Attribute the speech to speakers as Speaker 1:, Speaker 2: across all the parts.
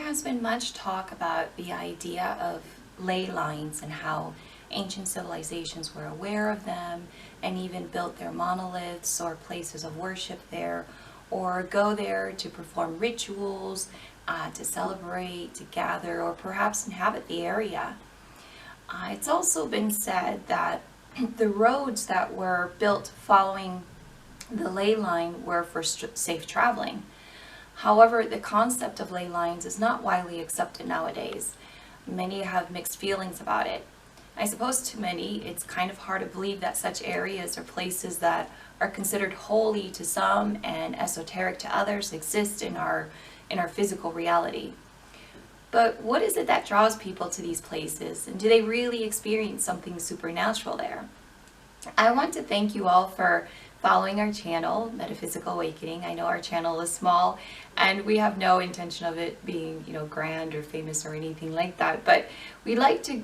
Speaker 1: has been much talk about the idea of ley lines and how ancient civilizations were aware of them and even built their monoliths or places of worship there, or go there to perform rituals, to celebrate, to gather, or perhaps inhabit the area. It's also been said that the roads that were built following the ley line were for safe traveling. However, the concept of ley lines is not widely accepted nowadays. Many have mixed feelings about it. I suppose to many, it's kind of hard to believe that such areas or places that are considered holy to some and esoteric to others exist in our physical reality. But what is it that draws people to these places, and do they really experience something supernatural there? I want to thank you all for following our channel, Metaphysical Awakening. I know our channel is small and we have no intention of it being, grand or famous or anything like that, but we like it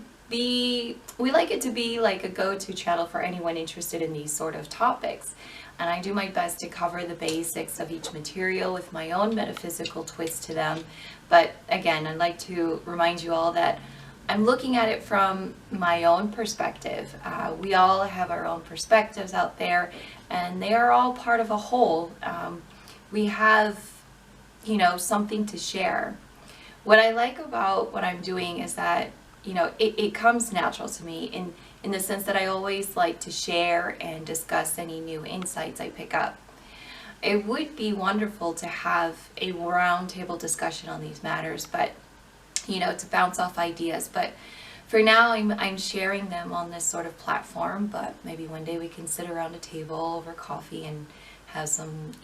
Speaker 1: to be like a go-to channel for anyone interested in these sort of topics. And I do my best to cover the basics of each material with my own metaphysical twist to them. But again, I'd like to remind you all that I'm looking at it from my own perspective. We all have our own perspectives out there, and they are all part of a whole. We have, something to share. What I like about what I'm doing is that, it comes natural to me in the sense that I always like to share and discuss any new insights I pick up. It would be wonderful to have a roundtable discussion on these matters, but to bounce off ideas. But for now, I'm sharing them on this sort of platform, but maybe one day we can sit around a table over coffee and have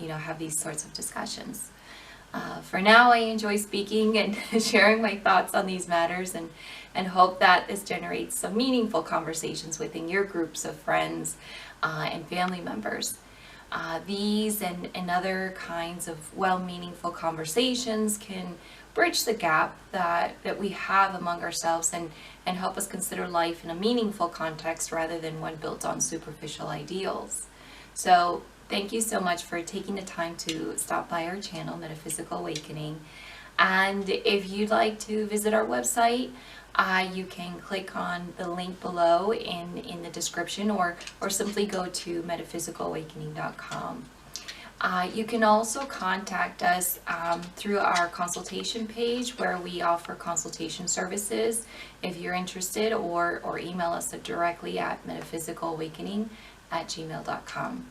Speaker 1: have these sorts of discussions. For now, I enjoy speaking and sharing my thoughts on these matters, and hope that this generates some meaningful conversations within your groups of friends and family members. These and other kinds of meaningful conversations can bridge the gap that we have among ourselves and help us consider life in a meaningful context rather than one built on superficial ideals. So thank you so much for taking the time to stop by our channel, Metaphysical Awakening. And if you'd like to visit our website, you can click on the link below in the description, or simply go to metaphysicalawakening.com. You can also contact us through our consultation page, where we offer consultation services if you're interested, or email us directly at metaphysicalawakening@gmail.com.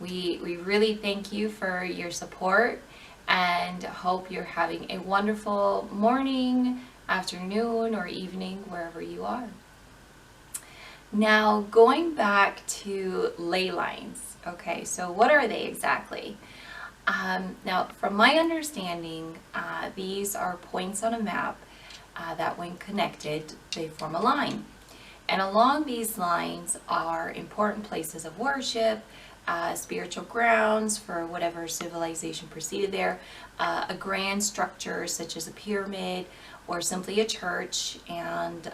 Speaker 1: We really thank you for your support and hope you're having a wonderful morning, afternoon, or evening, wherever you are. Now, going back to ley lines. Okay, so what are they exactly? Now, from my understanding, these are points on a map that when connected, they form a line. And along these lines are important places of worship, spiritual grounds for whatever civilization preceded there, a grand structure such as a pyramid, or simply a church, and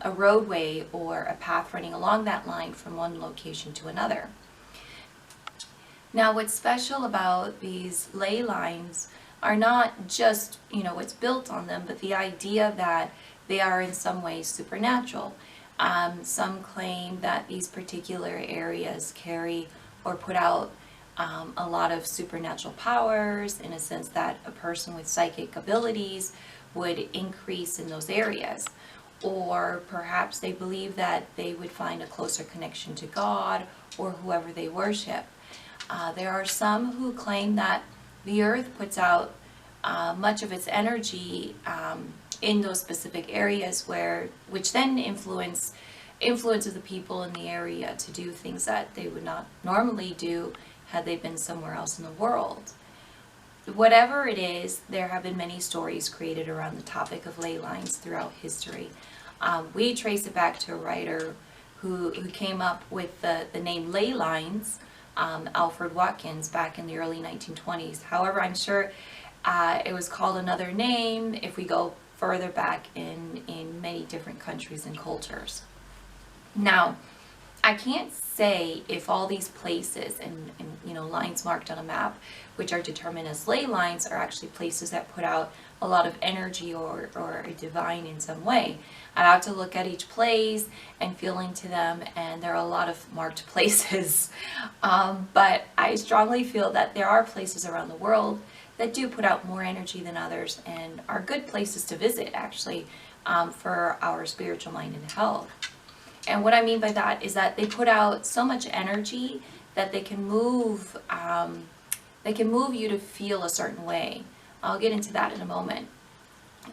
Speaker 1: a roadway or a path running along that line from one location to another. Now, what's special about these ley lines are not just, what's built on them, but the idea that they are in some ways supernatural. Some claim that these particular areas carry or put out a lot of supernatural powers, in a sense that a person with psychic abilities would increase in those areas. Or perhaps they believe that they would find a closer connection to God or whoever they worship. There are some who claim that the earth puts out much of its energy in those specific areas, which then influences the people in the area to do things that they would not normally do had they been somewhere else in the world. Whatever it is, there have been many stories created around the topic of ley lines throughout history. We trace it back to a writer who came up with the name Leylines, Alfred Watkins, back in the early 1920s. However, I'm sure it was called another name if we go further back in many different countries and cultures. Now, I can't say if all these places and lines marked on a map, which are determined as ley lines, are actually places that put out a lot of energy or are divine in some way. I have to look at each place and feel into them, and there are a lot of marked places. But I strongly feel that there are places around the world that do put out more energy than others and are good places to visit, actually, for our spiritual mind and health. And what I mean by that is that they put out so much energy that they can move you to feel a certain way. I'll get into that in a moment.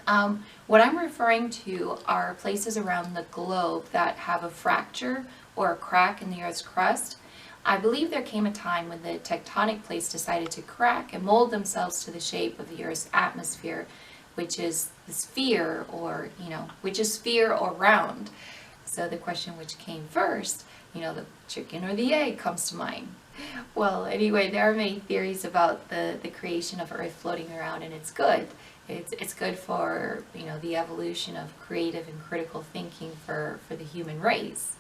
Speaker 1: What I'm referring to are places around the globe that have a fracture or a crack in the Earth's crust. I believe there came a time when the tectonic plates decided to crack and mold themselves to the shape of the Earth's atmosphere, which is the sphere, or which is sphere or round. So the question, which came first, the chicken or the egg, comes to mind. Well, anyway, there are many theories about the creation of Earth floating around, and it's good. It's good for the evolution of creative and critical thinking for the human race.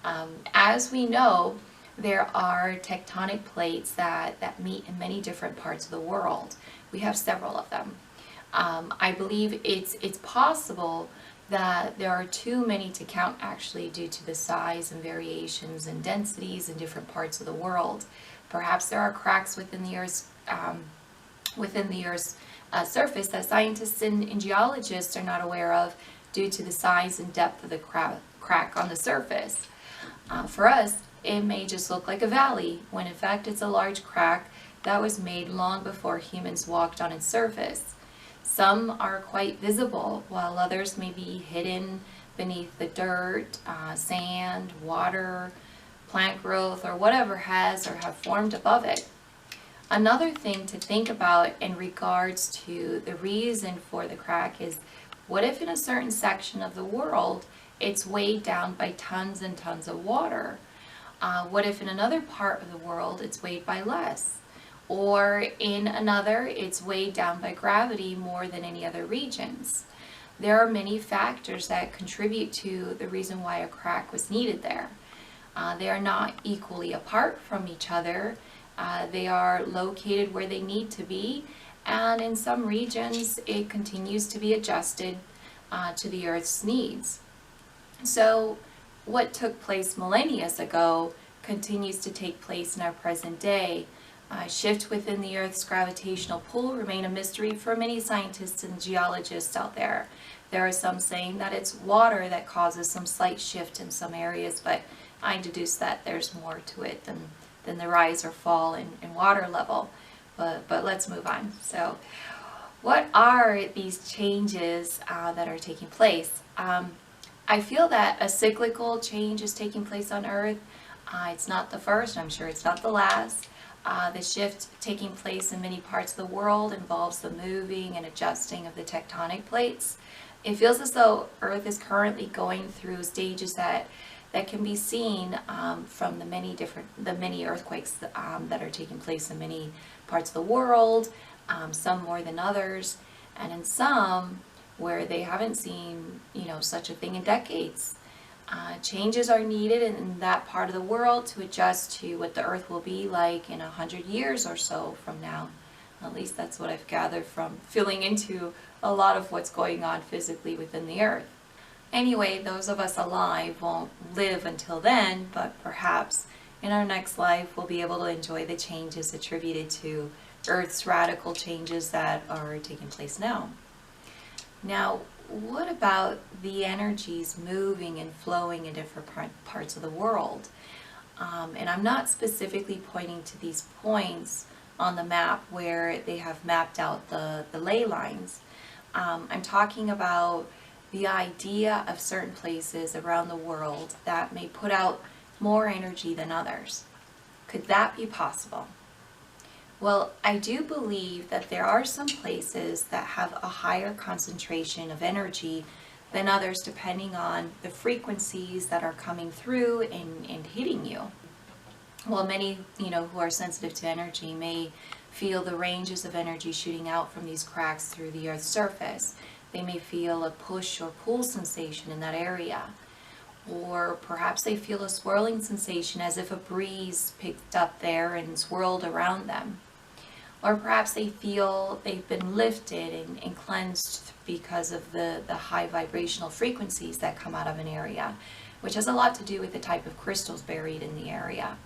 Speaker 1: As we know, there are tectonic plates that meet in many different parts of the world. We have several of them. I believe it's possible that there are too many to count, actually, due to the size and variations and densities in different parts of the world. Perhaps there are cracks within the Earth's surface that scientists and geologists are not aware of due to the size and depth of the crack on the surface. For us, it may just look like a valley, when in fact it's a large crack that was made long before humans walked on its surface. Some are quite visible, while others may be hidden beneath the dirt, sand, water, plant growth, or whatever has or have formed above it. Another thing to think about in regards to the reason for the crack is, what if in a certain section of the world it's weighed down by tons and tons of water? What if in another part of the world it's weighed by less? Or in another, it's weighed down by gravity more than any other regions. There are many factors that contribute to the reason why a crack was needed there. They are not equally apart from each other. They are located where they need to be, and in some regions it continues to be adjusted to the Earth's needs. So what took place millennia ago continues to take place in our present day. Shifts within the Earth's gravitational pull remain a mystery for many scientists and geologists out there. There are some saying that it's water that causes some slight shift in some areas, but I deduce that there's more to it than the rise or fall in water level. But let's move on. So what are these changes that are taking place? I feel that a cyclical change is taking place on Earth. It's not the first, I'm sure it's not the last. The shift taking place in many parts of the world involves the moving and adjusting of the tectonic plates. It feels as though Earth is currently going through stages that can be seen from the many earthquakes that are taking place in many parts of the world, some more than others, and in some where they haven't seen such a thing in decades. Changes are needed in that part of the world to adjust to what the Earth will be like in 100 years or so from now. At least that's what I've gathered from filling into a lot of what's going on physically within the Earth. Anyway, those of us alive won't live until then, but perhaps in our next life we'll be able to enjoy the changes attributed to Earth's radical changes that are taking place now. Now, what about the energies moving and flowing in different parts of the world? And I'm not specifically pointing to these points on the map where they have mapped out the ley lines. I'm talking about the idea of certain places around the world that may put out more energy than others. Could that be possible? Well, I do believe that there are some places that have a higher concentration of energy than others, depending on the frequencies that are coming through and hitting you. Well, many, who are sensitive to energy may feel the ranges of energy shooting out from these cracks through the Earth's surface. They may feel a push or pull sensation in that area. Or perhaps they feel a swirling sensation as if a breeze picked up there and swirled around them. Or perhaps they feel they've been lifted and cleansed because of the high vibrational frequencies that come out of an area, which has a lot to do with the type of crystals buried in the area.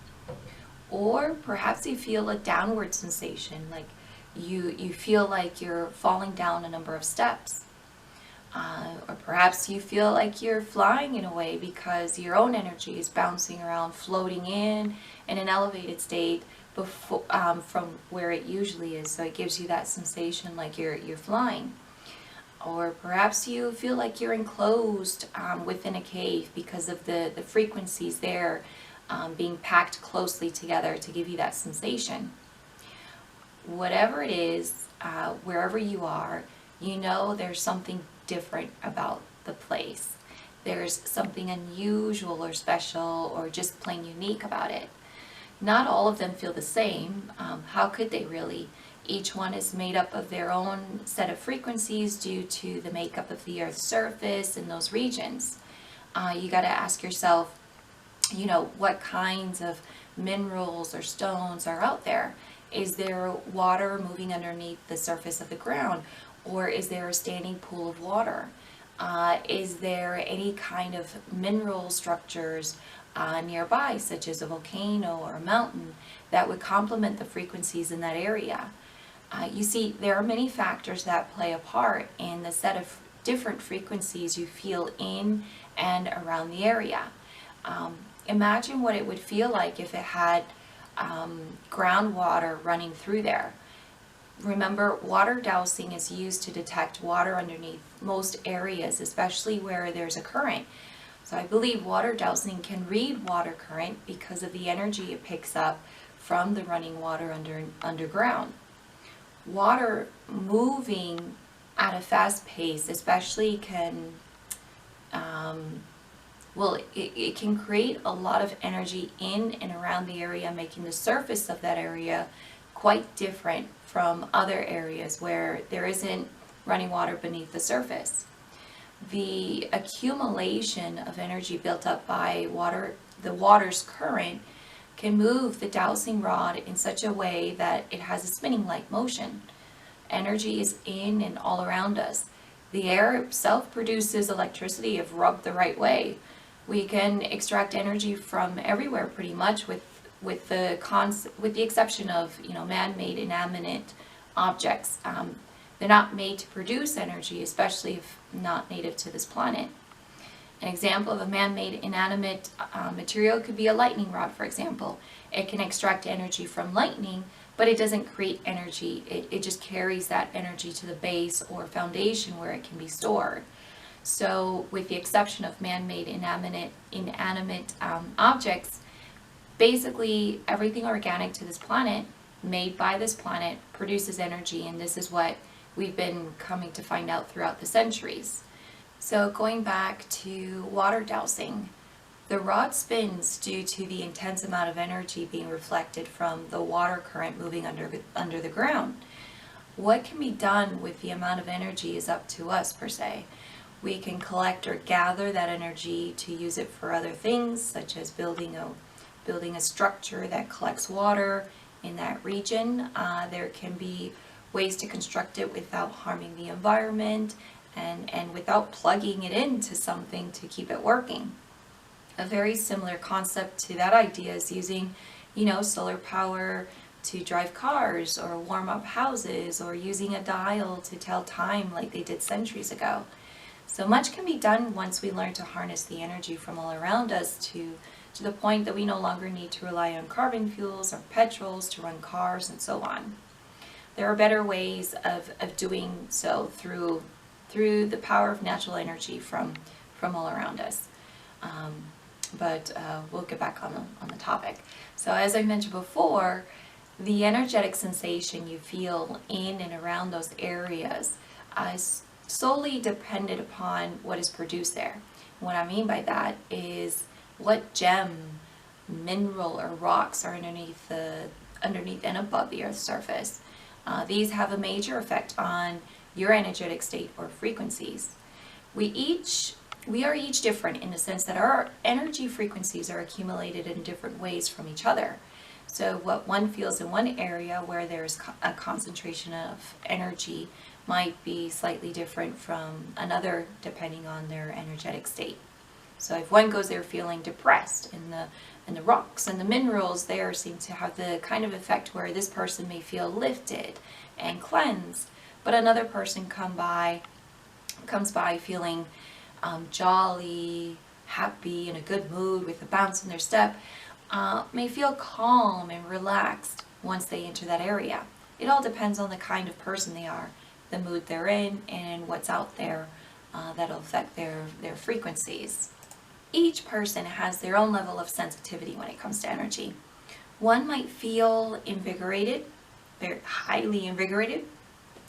Speaker 1: Or perhaps you feel a downward sensation, like you feel like you're falling down a number of steps. Or perhaps you feel like you're flying in a way because your own energy is bouncing around, floating in an elevated state before, from where it usually is. So it gives you that sensation like you're flying. Or perhaps you feel like you're enclosed within a cave because of the frequencies there being packed closely together to give you that sensation. Whatever it is, wherever you are, you know there's something different about the place. There's something unusual or special or just plain unique about it. Not all of them feel the same. How could they really? Each one is made up of their own set of frequencies due to the makeup of the Earth's surface in those regions. You got to ask yourself, what kinds of minerals or stones are out there? Is there water moving underneath the surface of the ground? Or is there a standing pool of water? Is there any kind of mineral structures nearby, such as a volcano or a mountain, that would complement the frequencies in that area? You see, there are many factors that play a part in the set of different frequencies you feel in and around the area. Imagine what it would feel like if it had groundwater running through there. Remember, water dowsing is used to detect water underneath most areas, especially where there's a current. So I believe water dowsing can read water current because of the energy it picks up from the running water underground. Water moving at a fast pace especially can, it can create a lot of energy in and around the area, making the surface of that area quite different from other areas where there isn't running water beneath the surface. The accumulation of energy built up by the water's current, can move the dowsing rod in such a way that it has a spinning-like motion. Energy is in and all around us. The air itself produces electricity if rubbed the right way. We can extract energy from everywhere pretty much with the exception of man-made inanimate objects. They're not made to produce energy, especially if not native to this planet. An example of a man-made inanimate material could be a lightning rod, for example. It can extract energy from lightning, but it doesn't create energy. It just carries that energy to the base or foundation where it can be stored. So with the exception of man-made inanimate objects, basically everything organic to this planet, made by this planet, produces energy, and this is what we've been coming to find out throughout the centuries. So going back to water dowsing, the rod spins due to the intense amount of energy being reflected from the water current moving under the ground. What can be done with the amount of energy is up to us, per se. We can collect or gather that energy to use it for other things, such as building a structure that collects water in that region. There can be ways to construct it without harming the environment and without plugging it into something to keep it working. A very similar concept to that idea is using, solar power to drive cars or warm up houses, or using a dial to tell time like they did centuries ago. So much can be done once we learn to harness the energy from all around us to the point that we no longer need to rely on carbon fuels or petrols to run cars and so on. There are better ways of doing so through the power of natural energy from all around us. But we'll get back on the topic. So as I mentioned before, the energetic sensation you feel in and around those areas is solely dependent upon what is produced there. What I mean by that is what gem, mineral, or rocks are underneath and above the Earth's surface. These have a major effect on your energetic state or frequencies. We each we are each different in the sense that our energy frequencies are accumulated in different ways from each other. So what one feels in one area where there's a concentration of energy might be slightly different from another depending on their energetic state. So if one goes there feeling depressed, and the rocks and the minerals there seem to have the kind of effect where this person may feel lifted and cleansed, but another person comes by feeling jolly, happy, in a good mood with a bounce in their step, may feel calm and relaxed once they enter that area. It all depends on the kind of person they are, the mood they're in, and what's out there that'll affect their frequencies. Each person has their own level of sensitivity when it comes to energy. One might feel invigorated, very highly invigorated,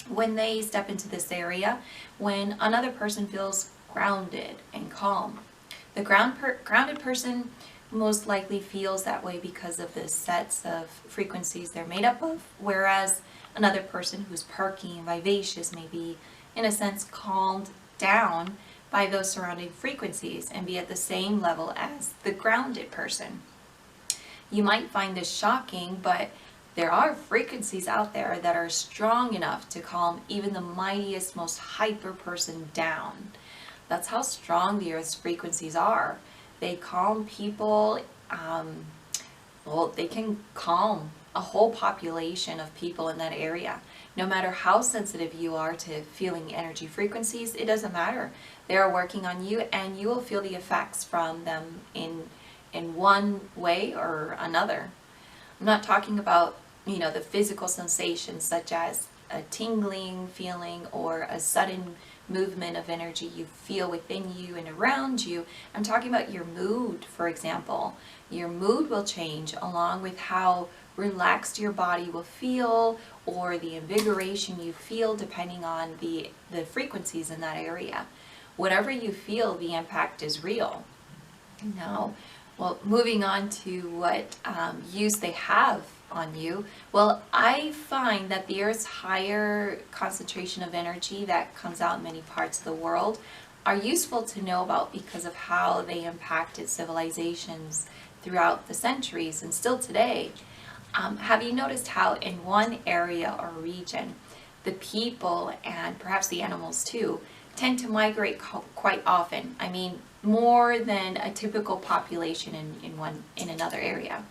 Speaker 1: when they step into this area, when another person feels grounded and calm. The grounded person most likely feels that way because of the sets of frequencies they're made up of, whereas another person who's perky and vivacious may be, in a sense, calmed down by those surrounding frequencies and be at the same level as the grounded person. You might find this shocking, but there are frequencies out there that are strong enough to calm even the mightiest, most hyper person down. That's how strong the Earth's frequencies are. They calm people, they can calm a whole population of people in that area. No matter how sensitive you are to feeling energy frequencies, it doesn't matter. They are working on you, and you will feel the effects from them in one way or another. I'm not talking about, the physical sensations such as a tingling feeling or a sudden movement of energy you feel within you and around you. I'm talking about your mood, for example. Your mood will change along with how relaxed your body will feel, or the invigoration you feel depending on the frequencies in that area. Whatever you feel, the impact is real. Now, moving on to what use they have on you. Well, I find that the Earth's higher concentration of energy that comes out in many parts of the world are useful to know about because of how they impacted civilizations throughout the centuries and still today. Have you noticed how in one area or region, the people and perhaps the animals too tend to migrate quite often? I mean, more than a typical population in another area.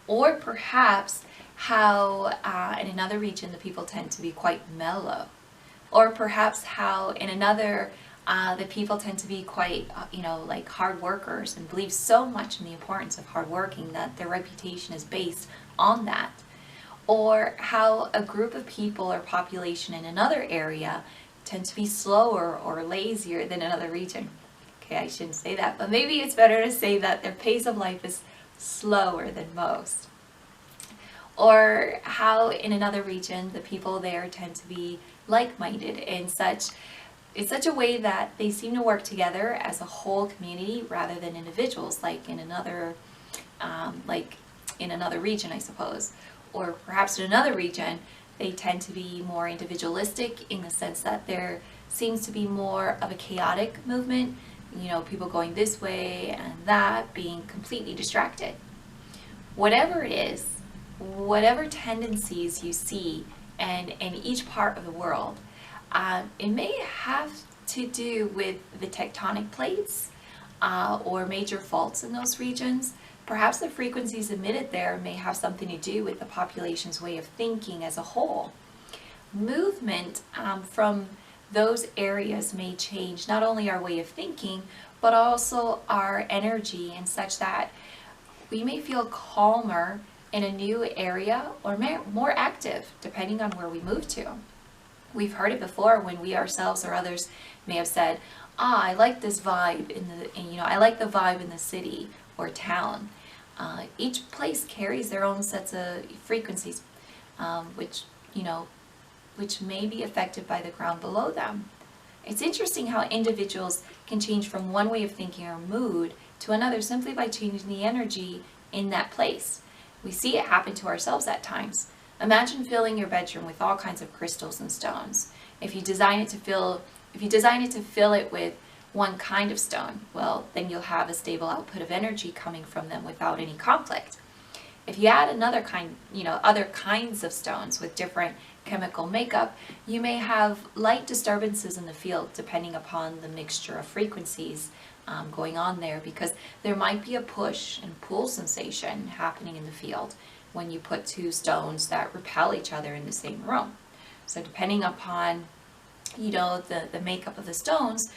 Speaker 1: Or perhaps how in another region the people tend to be quite mellow. Or perhaps how in another the people tend to be quite, like hard workers and believe so much in the importance of hard working that their reputation is based on that. Or how a group of people or population in another area tend to be slower or lazier than another region. Okay, I shouldn't say that, but maybe it's better to say that their pace of life is slower than most. Or how in another region the people there tend to be like-minded in such a way that they seem to work together as a whole community rather than individuals, like in another region, I suppose. Or perhaps in another region they tend to be more individualistic in the sense that there seems to be more of a chaotic movement, people going this way and that, being completely distracted. Whatever it is, whatever tendencies you see and in each part of the world, it may have to do with the tectonic plates or major faults in those regions. Perhaps the frequencies emitted there may have something to do with the population's way of thinking as a whole. Movement from those areas may change not only our way of thinking, but also our energy, and such that we may feel calmer in a new area or more active depending on where we move to. We've heard it before when we ourselves or others may have said, I like this vibe I like the vibe in the city or town. Each place carries their own sets of frequencies, which may be affected by the ground below them. It's interesting how individuals can change from one way of thinking or mood to another simply by changing the energy in that place. We see it happen to ourselves at times. Imagine filling your bedroom with all kinds of crystals and stones. If you design it to fill it with one kind of stone, well, then you'll have a stable output of energy coming from them without any conflict. If you add another kind, other kinds of stones with different chemical makeup, you may have light disturbances in the field depending upon the mixture of frequencies going on there, because there might be a push and pull sensation happening in the field when you put two stones that repel each other in the same room. So depending upon the makeup of the stones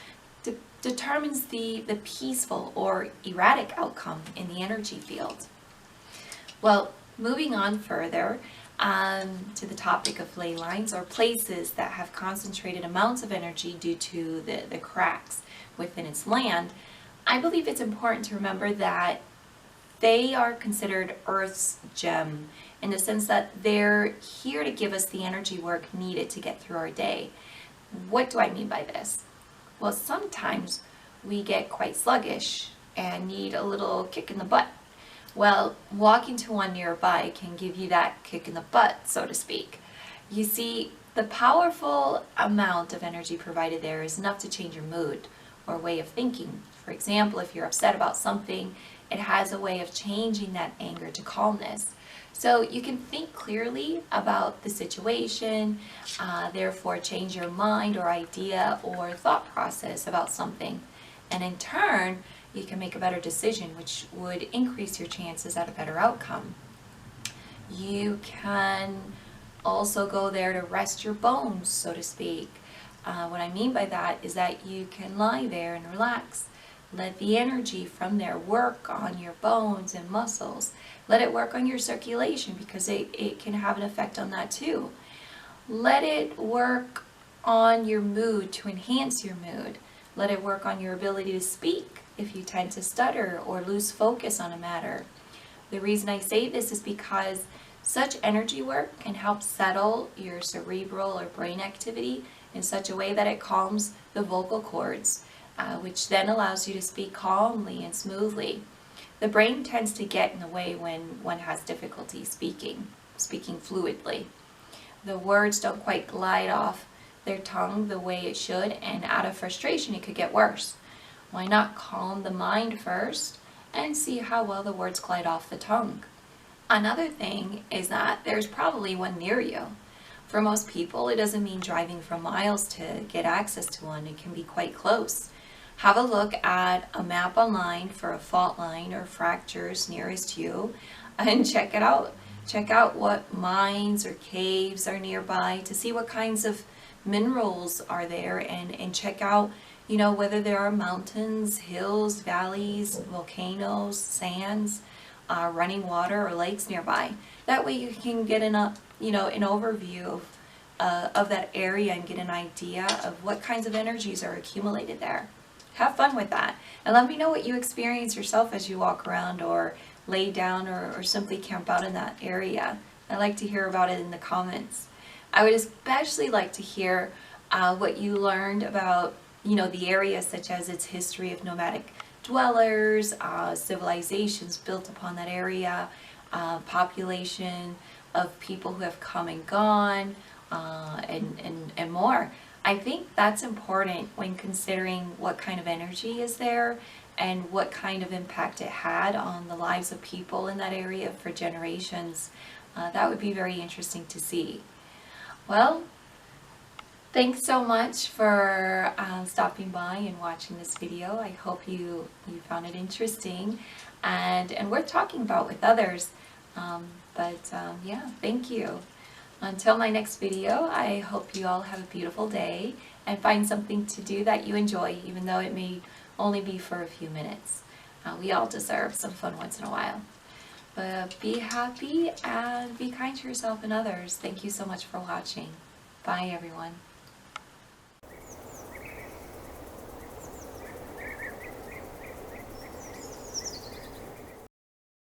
Speaker 1: determines the peaceful or erratic outcome in the energy field. Well, moving on further to the topic of ley lines, or places that have concentrated amounts of energy due to the cracks within its land, I believe it's important to remember that they are considered Earth's gem, in the sense that they're here to give us the energy work needed to get through our day. What do I mean by this? Well, sometimes we get quite sluggish and need a little kick in the butt. Well, walking to one nearby can give you that kick in the butt, so to speak. You see, the powerful amount of energy provided there is enough to change your mood or way of thinking. For example, if you're upset about something, it has a way of changing that anger to calmness. So you can think clearly about the situation, therefore change your mind or idea or thought process about something. And in turn, you can make a better decision, which would increase your chances at a better outcome. You can also go there to rest your bones, so to speak. What I mean by that is that you can lie there and relax. Let the energy from there work on your bones and muscles. Let it work on your circulation, because it can have an effect on that too. Let it work on your mood to enhance your mood. Let it work on your ability to speak if you tend to stutter or lose focus on a matter. The reason I say this is because such energy work can help settle your cerebral or brain activity in such a way that it calms the vocal cords, which then allows you to speak calmly and smoothly. The brain tends to get in the way when one has difficulty speaking fluidly. The words don't quite glide off their tongue the way it should, and out of frustration it could get worse. Why not calm the mind first and see how well the words glide off the tongue? Another thing is that there's probably one near you. For most people, it doesn't mean driving for miles to get access to one. It can be quite close. Have a look at a map online for a fault line or fractures nearest you and check it out. Check out what mines or caves are nearby to see what kinds of minerals are there, and check out, whether there are mountains, hills, valleys, volcanoes, sands, running water or lakes nearby. That way you can get an overview of that area and get an idea of what kinds of energies are accumulated there. Have fun with that, and let me know what you experience yourself as you walk around or lay down or simply camp out in that area. I'd like to hear about it in the comments. I would especially like to hear what you learned about the area, such as its history of nomadic dwellers, civilizations built upon that area, population of people who have come and gone, and more. I think that's important when considering what kind of energy is there and what kind of impact it had on the lives of people in that area for generations. That would be very interesting to see. Well, thanks so much for stopping by and watching this video. I hope you found it interesting and worth talking about with others. Yeah, thank you. Until my next video, I hope you all have a beautiful day and find something to do that you enjoy, even though it may only be for a few minutes. We all deserve some fun once in a while. But be happy and be kind to yourself and others. Thank you so much for watching. Bye, everyone.